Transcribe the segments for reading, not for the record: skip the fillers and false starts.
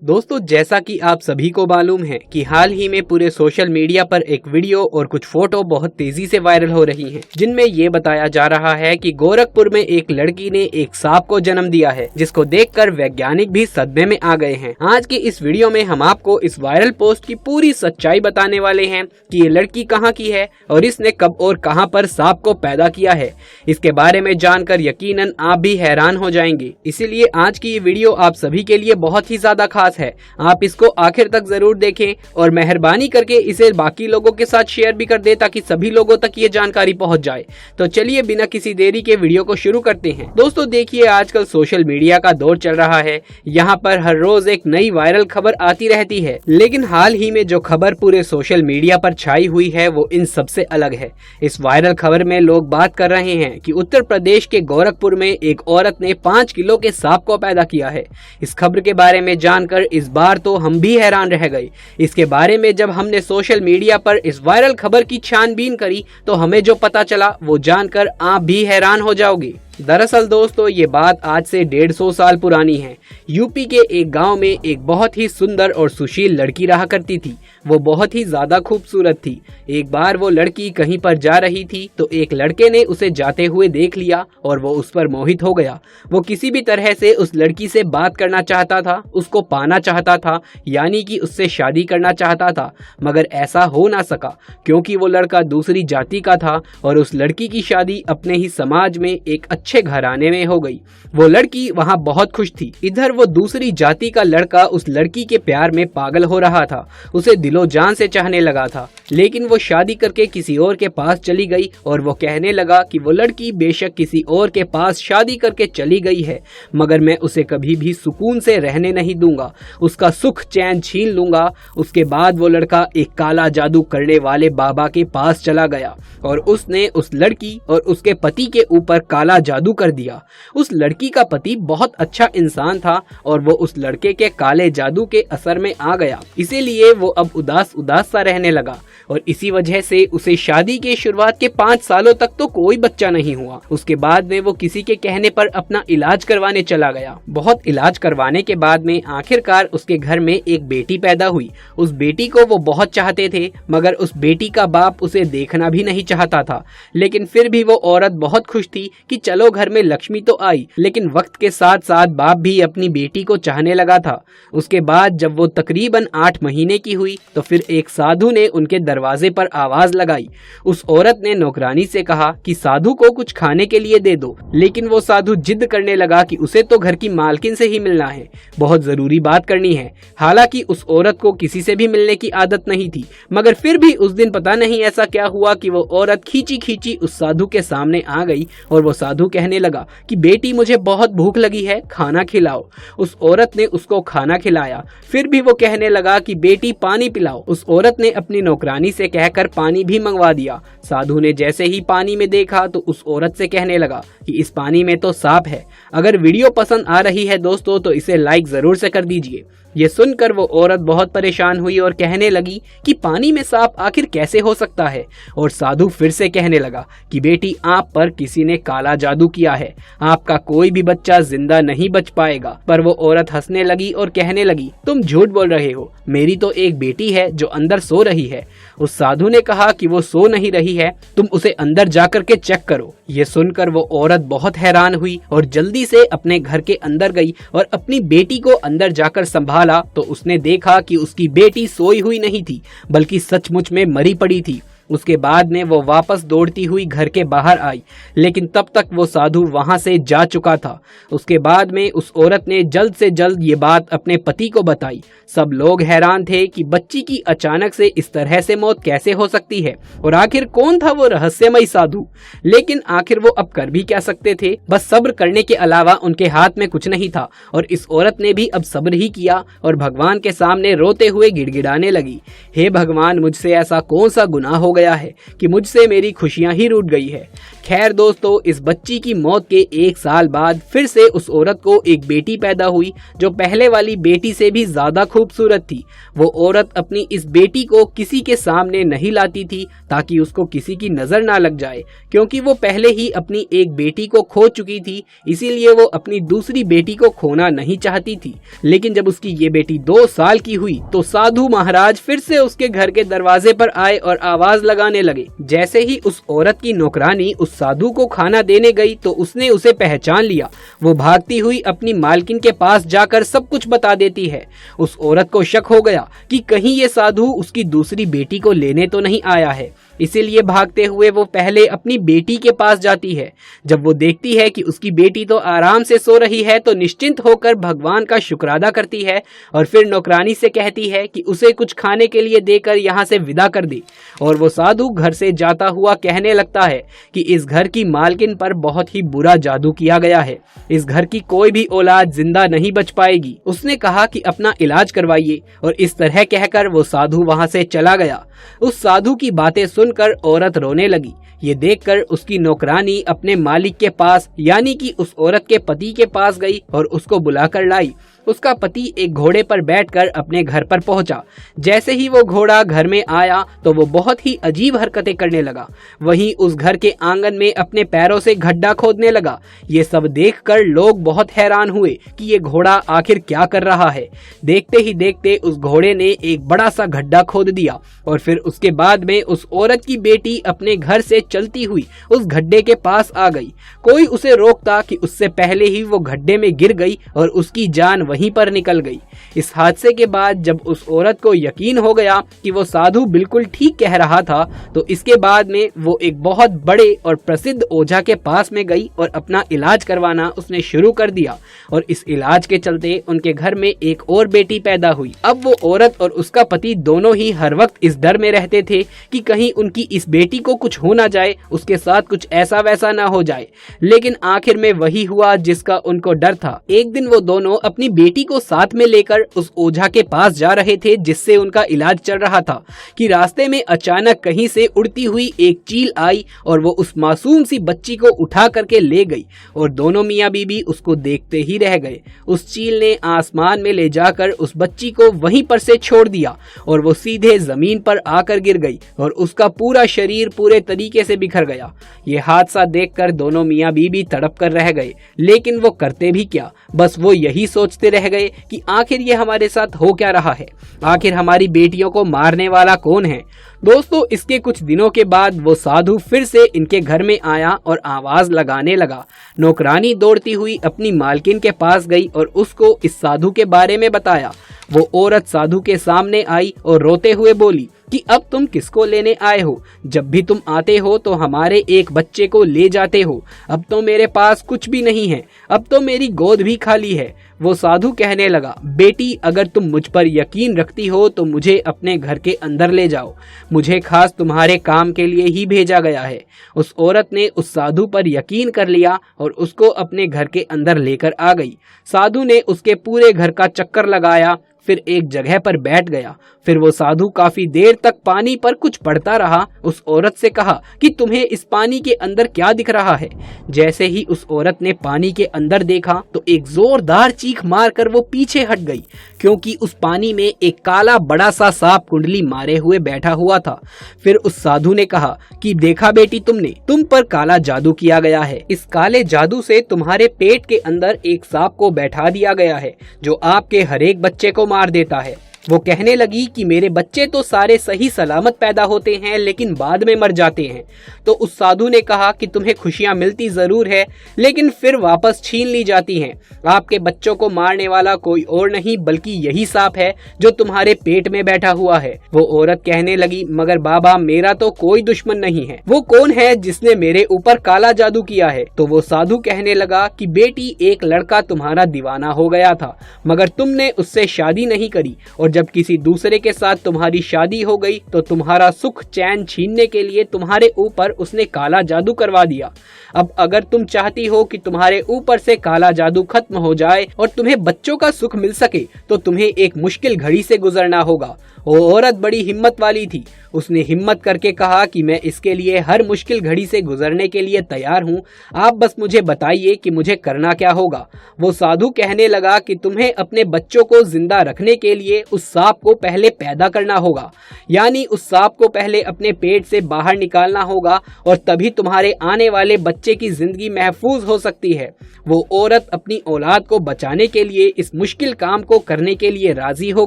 दोस्तों, जैसा कि आप सभी को मालूम है कि हाल ही में पूरे सोशल मीडिया पर एक वीडियो और कुछ फोटो बहुत तेजी से वायरल हो रही हैं, जिनमें ये बताया जा रहा है कि गोरखपुर में एक लड़की ने एक सांप को जन्म दिया है, जिसको देखकर वैज्ञानिक भी सदमे में आ गए हैं। आज की इस वीडियो में हम आपको इस वायरल पोस्ट की पूरी सच्चाई बताने वाले हैं कि ये लड़की कहाँ की है और इसने कब और कहाँ पर सांप को पैदा किया है। इसके बारे में जानकर यकीनन आप भी हैरान हो जाएंगे। इसीलिए आज की ये वीडियो आप सभी के लिए बहुत ही ज्यादा खास है। आप इसको आखिर तक जरूर देखें और मेहरबानी करके इसे बाकी लोगों के साथ शेयर भी कर दें ताकि सभी लोगों तक ये जानकारी पहुंच जाए। तो चलिए बिना किसी देरी के वीडियो को शुरू करते हैं। दोस्तों देखिए, आजकल सोशल मीडिया का दौर चल रहा है। यहाँ पर हर रोज एक नई वायरल खबर आती रहती है, लेकिन हाल ही में जो खबर पूरे सोशल मीडिया पर छाई हुई है वो इन सबसे अलग है। इस वायरल खबर में लोग बात कर रहे हैं कि उत्तर प्रदेश के गोरखपुर में एक औरत ने 5 किलो के सांप को पैदा किया है। इस खबर के बारे में जानकर इस बार तो हम भी हैरान रह गए। इसके बारे में जब हमने सोशल मीडिया पर इस वायरल खबर की छानबीन करी तो हमें जो पता चला वो जानकर आप भी हैरान हो जाओगे। दरअसल दोस्तों, ये बात आज से 150 साल पुरानी है। यूपी के एक गांव में एक बहुत ही सुंदर और सुशील लड़की रहा करती थी। वो बहुत ही ज्यादा खूबसूरत थी। एक बार वो लड़की कहीं पर जा रही थी तो एक लड़के ने उसे जाते हुए देख लिया और वो उस पर मोहित हो गया। वो किसी भी तरह से उस लड़की से बात करना चाहता था, उसको पाना चाहता था, यानी कि उससे शादी करना चाहता था। मगर ऐसा हो ना सका क्योंकि वो लड़का दूसरी जाति का था और उस लड़की की शादी अपने ही समाज में एक अच्छे घराने में हो गई। वो लड़की वहाँ बहुत खुश थी। इधर वो दूसरी जाति का लड़का उस लड़की के प्यार में पागल हो रहा था, उसे दिलो जान से चाहने लगा था। लेकिन वो शादी करके किसी और के पास चली गई और वो कहने लगा कि वो लड़की बेशक किसी और के पास शादी करके चली गई है, मगर मैं उसे कभी भी सुकून से रहने नहीं दूंगा, उसका सुख चैन छीन लूंगा। उसके बाद वो लड़का एक काला जादू करने वाले बाबा के पास चला गया और उसने उस लड़की और उसके पति के ऊपर काला जादू कर दिया। उस लड़की का पति बहुत अच्छा इंसान था और वो उस लड़के के काले जादू के असर में आ गया। इसीलिए वो अब उदास उदास सा रहने लगा और इसी वजह से उसे शादी के शुरुआत के 5 सालों तक तो कोई बच्चा नहीं हुआ। उसके बाद में वो किसी के कहने पर अपना इलाज करवाने चला गया। बहुत इलाज करवाने के बाद में आखिरकार उसके घर में एक बेटी पैदा हुई। उस बेटी को वो बहुत चाहते थे, मगर उस बेटी का बाप उसे देखना भी नहीं चाहता था। लेकिन फिर भी वो औरत बहुत खुश थी कि चलो घर में लक्ष्मी तो आई। लेकिन वक्त के साथ साथ बाप भी अपनी बेटी को चाहने लगा था। उसके बाद जब वो तकरीबन 8 महीने की हुई तो फिर एक साधु ने उनके दरवाजे पर आवाज लगाई। उस औरत ने नौकरानी से कहा कि साधु को कुछ खाने के लिए दे दो, लेकिन वो साधु जिद करने लगा कि उसे तो घर की मालकिन से ही मिलना है, बहुत जरूरी बात करनी है। हालांकि उस औरत को किसी से भी मिलने की आदत नहीं थी, मगर फिर भी उस दिन पता नहीं ऐसा क्या हुआ कि वो औरत खींची खींची उस साधु के सामने आ गई और वो साधु कहने लगा कि बेटी मुझे बहुत भूख लगी है, खाना खिलाओ। उस औरत ने उसको खाना खिलाया। फिर भी वो कहने लगा कि बेटी पानी पिलाओ। उस औरत ने अपनी नौकरानी से कहकर पानी भी मंगवा दिया। साधु ने जैसे ही पानी में देखा तो उस औरत से कहने लगा कि इस पानी में तो सांप है। अगर वीडियो पसंद आ रही है दोस्तों तो इसे लाइक जरूर से कर दीजिए। ये सुनकर वो औरत बहुत परेशान हुई और कहने लगी कि पानी में सांप आखिर कैसे हो सकता है। और साधु फिर से कहने लगा कि बेटी आप पर किसी ने काला जादू किया है, आपका कोई भी बच्चा जिंदा नहीं बच पाएगा। पर वो औरत हंसने लगी और कहने लगी तुम झूठ बोल रहे हो, मेरी तो एक बेटी है जो अंदर सो रही है। उस साधु ने कहा कि वो सो नहीं रही है, तुम उसे अंदर जाकर के चेक करो। ये सुनकर वो औरत बहुत हैरान हुई और जल्दी से अपने घर के अंदर गई और अपनी बेटी को अंदर जाकर संभाला तो उसने देखा कि उसकी बेटी सोई हुई नहीं थी, बल्कि सचमुच में मरी पड़ी थी। उसके बाद में वो वापस दौड़ती हुई घर के बाहर आई, लेकिन तब तक वो साधु वहां से जा चुका था। उसके बाद में उस औरत ने जल्द से जल्द ये बात अपने पति को बताई। सब लोग हैरान थे कि बच्ची की अचानक से इस तरह से मौत कैसे हो सकती है और आखिर कौन था वो रहस्यमयी साधु। लेकिन आखिर वो अब कर भी क्या सकते थे, बस सब्र करने के अलावा उनके हाथ में कुछ नहीं था। और इस औरत ने भी अब सब्र ही किया और भगवान के सामने रोते हुए गिड़गिड़ाने लगी, हे भगवान मुझसे ऐसा कौन सा गुनाह हो गया है कि मुझसे मेरी खुशियां ही रूठ गई है। खैर दोस्तों, इस बच्ची की मौत के 1 साल बाद फिर से उस औरत को एक बेटी पैदा हुई जो पहले वाली बेटी से भी ज्यादा खूबसूरत थी। वो औरत अपनी इस बेटी को किसी के सामने नहीं लाती थी ताकि उसको किसी की नजर ना लग जाए, क्योंकि वो पहले ही अपनी एक बेटी को खो चुकी थी, इसीलिए वो अपनी दूसरी बेटी को खोना नहीं चाहती थी। लेकिन जब उसकी ये बेटी 2 साल की हुई तो साधु महाराज फिर से उसके घर के दरवाजे पर आए और आवाज लगाने लगे। जैसे ही उस औरत की नौकरानी उस साधु को खाना देने गई तो उसने उसे पहचान लिया। वो भागती हुई अपनी मालकिन के पास जाकर सब कुछ बता देती है। उस औरत को शक हो गया कि कहीं ये साधु उसकी दूसरी बेटी को लेने तो नहीं आया है, इसीलिए भागते हुए वो पहले अपनी बेटी के पास जाती है। जब वो देखती है कि उसकी बेटी तो आराम से सो रही है तो निश्चिंत होकर भगवान का शुक्रादा करती है और फिर नौकरानी से कहती है कि उसे कुछ खाने के लिए देकर यहाँ से विदा कर दे। और वो साधु घर से जाता हुआ कहने लगता है कि इस घर की मालकिन पर बहुत ही बुरा जादू किया गया है, इस घर की कोई भी औलाद जिंदा नहीं बच पाएगी। उसने कहा कि अपना इलाज करवाइए और इस तरह कहकर वो साधु वहाँ से चला गया। उस साधु की बातें सुनकर औरत रोने लगी। ये देखकर उसकी नौकरानी अपने मालिक के पास यानी कि उस औरत के पति के पास गई और उसको बुलाकर लाई। उसका पति एक घोड़े पर बैठकर अपने घर पर पहुंचा। जैसे ही वो घोड़ा घर में आया तो वो बहुत ही अजीब हरकतें करने लगा। वहीं उस घर के आंगन में अपने पैरों से गड्ढा खोदने लगा। ये सब देखकर लोग बहुत हैरान हुए कि ये घोड़ा आखिर क्या कर रहा है। देखते ही देखते उस घोड़े ने एक बड़ा सा गड्ढा खोद दिया और फिर उसके बाद में उस औरत की बेटी अपने घर से चलती हुई उस गड्ढे के पास आ गई। कोई उसे रोकता कि उससे पहले ही वो गड्ढे में गिर गई और उसकी जान वहीं पर निकल गई। इस हादसे के बाद जब उस औरत को यकीन हो गया कि वो साधु बिल्कुल ठीक कह रहा था तो इसके बाद में वो एक बहुत बड़े और प्रसिद्ध ओझा के पास में गई और अपना इलाज करवाना उसने शुरू कर दिया। और इस इलाज के चलते उनके घर में एक और बेटी पैदा हुई। अब वो औरत और उसका पति दोनों ही हर वक्त इस डर में रहते थे कि कहीं उनकी इस बेटी को कुछ हो ना जाए, उसके साथ कुछ ऐसा वैसा ना हो जाए। लेकिन आखिर में वही हुआ जिसका उनको डर था। एक दिन वो दोनों अपनी बेटी को साथ में लेकर उस ओझा के पास जा रहे थे जिससे उनका इलाज चल रहा था कि रास्ते में अचानक कहीं से उड़ती हुई एक चील आई और वो उस मासूम सी बच्ची को उठा करके ले गई और दोनों मियाँ बीबी उसको देखते ही रह गए। उस चील ने आसमान में ले जाकर उस बच्ची को वहीं पर से छोड़ दिया और वो सीधे जमीन पर आकर गिर गई और उसका पूरा शरीर पूरे तरीके से बिखर गया। ये हादसा देखकर दोनों मियाँ बीबी तड़प कर रह गए, लेकिन वो करते भी क्या, बस वो यही सोचते रह गए कि आखिर ये हमारे साथ हो क्या रहा है, आखिर हमारी बेटियों को मारने वाला कौन है। दोस्तों, इसके कुछ दिनों के बाद वो साधु फिर से इनके घर में आया और आवाज लगाने लगा। नौकरानी दौड़ती हुई अपनी मालकिन के पास गई और उसको इस साधु के बारे में बताया। वो औरत साधु के सामने आई और रोते हुए बोली कि अब तुम किसको लेने आए हो? जब भी तुम आते हो तो हमारे एक बच्चे को ले जाते हो। अब तो मेरे पास कुछ भी नहीं है, अब तो मेरी गोद भी खाली है। वो साधु कहने लगा, बेटी अगर तुम मुझ पर यकीन रखती हो तो मुझे अपने घर के अंदर ले जाओ, मुझे खास तुम्हारे काम के लिए ही भेजा गया है। उस औरत ने उस साधु पर यकीन कर लिया और उसको अपने घर के अंदर लेकर आ गई। साधु ने उसके पूरे घर का चक्कर लगाया, फिर एक जगह पर बैठ गया। फिर वो साधु काफी देर तक पानी पर कुछ पढ़ता रहा। उस औरत से कहा कि तुम्हें इस पानी के अंदर क्या दिख रहा है? जैसे ही उस औरत ने पानी के अंदर देखा तो एक जोरदार चीख मारकर वो पीछे हट गई, क्योंकि उस पानी में एक काला बड़ा सा सांप कुंडली मारे हुए बैठा हुआ था। फिर उस साधु ने कहा कि देखा बेटी, तुम पर काला जादू किया गया है। इस काले जादू से तुम्हारे पेट के अंदर एक सांप को बैठा दिया गया है जो आपके हर एक बच्चे को मार देता है। वो कहने लगी कि मेरे बच्चे तो सारे सही सलामत पैदा होते हैं लेकिन बाद में मर जाते हैं। तो उस साधु ने कहा कि तुम्हें खुशियां मिलती जरूर है लेकिन फिर वापस छीन ली जाती हैं। आपके बच्चों को मारने वाला कोई और नहीं बल्कि यही सांप है जो तुम्हारे पेट में बैठा हुआ है। वो औरत कहने लगी, मगर बाबा मेरा तो कोई दुश्मन नहीं है, वो कौन है जिसने मेरे ऊपर काला जादू किया है? तो वो साधु कहने लगा कि बेटी, एक लड़का तुम्हारा दीवाना हो गया था मगर तुमने उससे शादी नहीं करी और जब किसी दूसरे के साथ तुम्हारी शादी हो गई तो तुम्हारा सुख चैन छीनने के लिए तुम्हारे ऊपर उसने काला जादू करवा दिया। अब अगर तुम चाहती हो कि तुम्हारे ऊपर से काला जादू खत्म हो जाए और तुम्हें बच्चों का सुख मिल सके तो तुम्हें एक मुश्किल घड़ी से गुजरना होगा। वो औरत बड़ी हिम्मत वाली थी। उसने हिम्मत करके कहा कि मैं इसके लिए हर मुश्किल घड़ी से गुजरने के लिए तैयार हूँ, आप बस मुझे बताइए कि मुझे करना क्या होगा। वो साधु कहने लगा कि तुम्हें अपने बच्चों को जिंदा रखने के लिए उस सांप को पहले पैदा करना होगा, यानी उस सांप को पहले अपने पेट से बाहर निकालना होगा और तभी तुम्हारे आने वाले बच्चे की जिंदगी महफूज हो सकती है। वो औरत अपनी औलाद को बचाने के लिए इस मुश्किल काम को करने के लिए राजी हो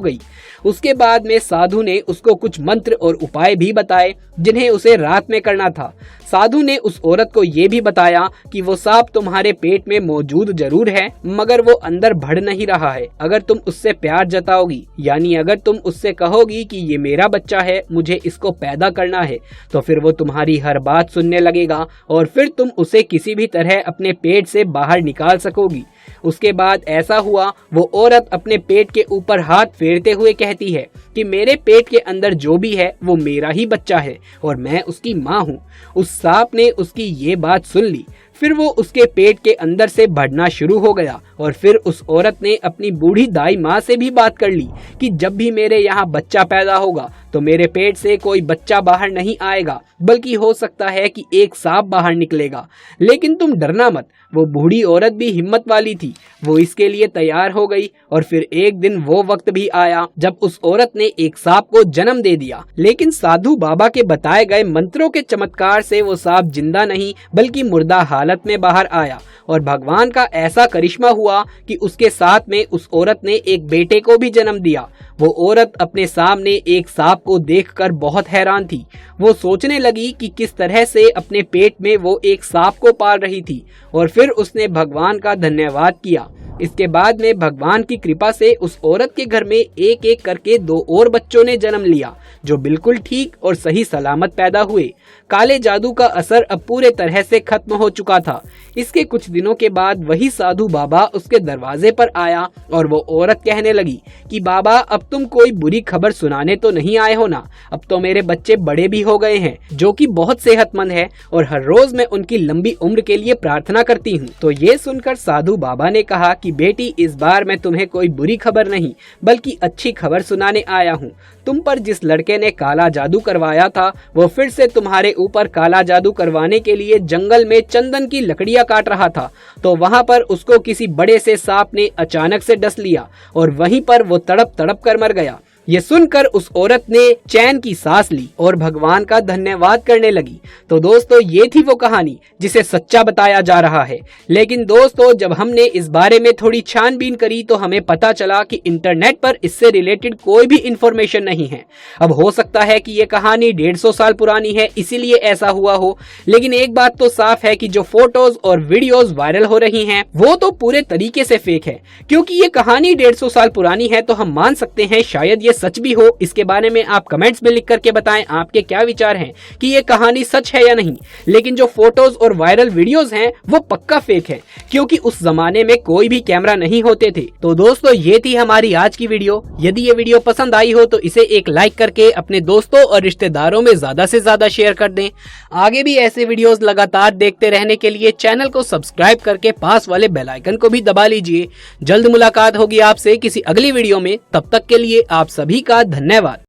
गई। उसके बाद में साधु ने उसको कुछ मंत्र और उपाय भी बताए जिन्हें उसे रात में करना था। साधु ने उस औरत को ये भी बताया कि वो सांप तुम्हारे पेट में मौजूद जरूर है मगर वो अंदर बढ़ नहीं रहा है। अगर तुम उससे प्यार जताओगी, यानी अगर तुम उससे कहोगी कि ये मेरा बच्चा है, मुझे इसको पैदा करना है, तो फिर वो तुम्हारी हर बात सुनने लगेगा और फिर तुम उसे किसी भी तरह अपने पेट से बाहर निकाल सकोगी। उसके बाद ऐसा हुआ, वो औरत अपने पेट के ऊपर हाथ फेरते हुए कहती है कि मेरे पेट के अंदर जो भी है वो मेरा ही बच्चा है और मैं उसकी माँ हूँ। उस सांप ने उसकी ये बात सुन ली। फिर वो उसके पेट के अंदर से बढ़ना शुरू हो गया और फिर उस औरत ने अपनी बूढ़ी दाई माँ से भी बात कर ली कि जब भी मेरे यहाँ बच्चा पैदा होगा तो मेरे पेट से कोई बच्चा बाहर नहीं आएगा, बल्कि हो सकता है कि एक सांप बाहर निकलेगा। लेकिन तुम डरना मत। वो बूढ़ी औरत भी हिम्मत वाली थी। वो इसके लिए तैयार हो गई और फिर एक दिन वो वक्त भी आया जब उस औरत ने एक सांप को जन्म दे दिया। लेकिन साधु बाबा के बताए गए मंत्रों के चमत्कार से वो सांप जिंदा नहीं बल्कि मुर्दा हालत में बाहर आया और भगवान का ऐसा करिश्मा हुआ कि उसके साथ में उस औरत ने एक बेटे को भी जन्म दिया। वो औरत अपने सामने एक सांप को देखकर बहुत हैरान थी। वो सोचने लगी कि किस तरह से अपने पेट में वो एक सांप को पाल रही थी और फिर उसने भगवान का धन्यवाद किया। इसके बाद में भगवान की कृपा से उस औरत के घर में एक एक करके 2 और बच्चों ने जन्म लिया जो बिल्कुल ठीक और सही सलामत पैदा हुए। काले जादू का असर अब पूरे तरह से खत्म हो चुका था। इसके कुछ दिनों के बाद वही साधु बाबा उसके दरवाजे पर आया और वो औरत कहने लगी कि बाबा, अब तुम कोई बुरी खबर सुनाने तो नहीं आए हो ना? अब तो मेरे बच्चे बड़े भी हो गए हैं जो कि बहुत सेहतमंद है और हर रोज मैं उनकी लंबी उम्र के लिए प्रार्थना करती हूँ। तो ये सुनकर साधु बाबा ने कहा कि बेटी, इस बार मैं तुम्हें कोई बुरी खबर नहीं बल्कि अच्छी खबर सुनाने आया हूँ। तुम पर जिस लड़के ने काला जादू करवाया था वो फिर से तुम्हारे ऊपर काला जादू करवाने के लिए जंगल में चंदन की लकड़ियां काट रहा था, तो वहां पर उसको किसी बड़े से सांप ने अचानक से डस लिया और वहीं पर वो तड़प तड़प कर मर गया। ये सुनकर उस औरत ने चैन की सांस ली और भगवान का धन्यवाद करने लगी। तो दोस्तों, ये थी वो कहानी जिसे सच्चा बताया जा रहा है। लेकिन दोस्तों, जब हमने इस बारे में थोड़ी छानबीन करी तो हमें पता चला कि इंटरनेट पर इससे रिलेटेड कोई भी इंफॉर्मेशन नहीं है। अब हो सकता है कि ये कहानी 150 साल पुरानी है, इसीलिए ऐसा हुआ हो। लेकिन एक बात तो साफ है कि जो फोटोज और वीडियोज वायरल हो रही हैं वो तो पूरे तरीके से फेक है। क्योंकि ये कहानी 150 साल पुरानी है तो हम मान सकते हैं शायद सच भी हो। इसके बारे में आप कमेंट्स में लिख करके बताएं आपके क्या विचार हैं कि ये कहानी सच है या नहीं। लेकिन जो फोटोज और वायरल वीडियोस हैं वो पक्का फेक है, क्योंकि उस जमाने में कोई भी कैमरा नहीं होते थे। तो दोस्तों, ये थी हमारी आज की वीडियो। यदि ये वीडियो पसंद आई हो तो इसे एक लाइक करके अपने दोस्तों और रिश्तेदारों में ज्यादा से ज्यादा शेयर कर दें। आगे भी ऐसे वीडियोस लगातार देखते रहने के लिए चैनल को सब्सक्राइब करके पास वाले बेल आइकन को भी दबा लीजिए। जल्द मुलाकात होगी आपसे किसी अगली वीडियो में। तब तक के लिए आप सभी का धन्यवाद।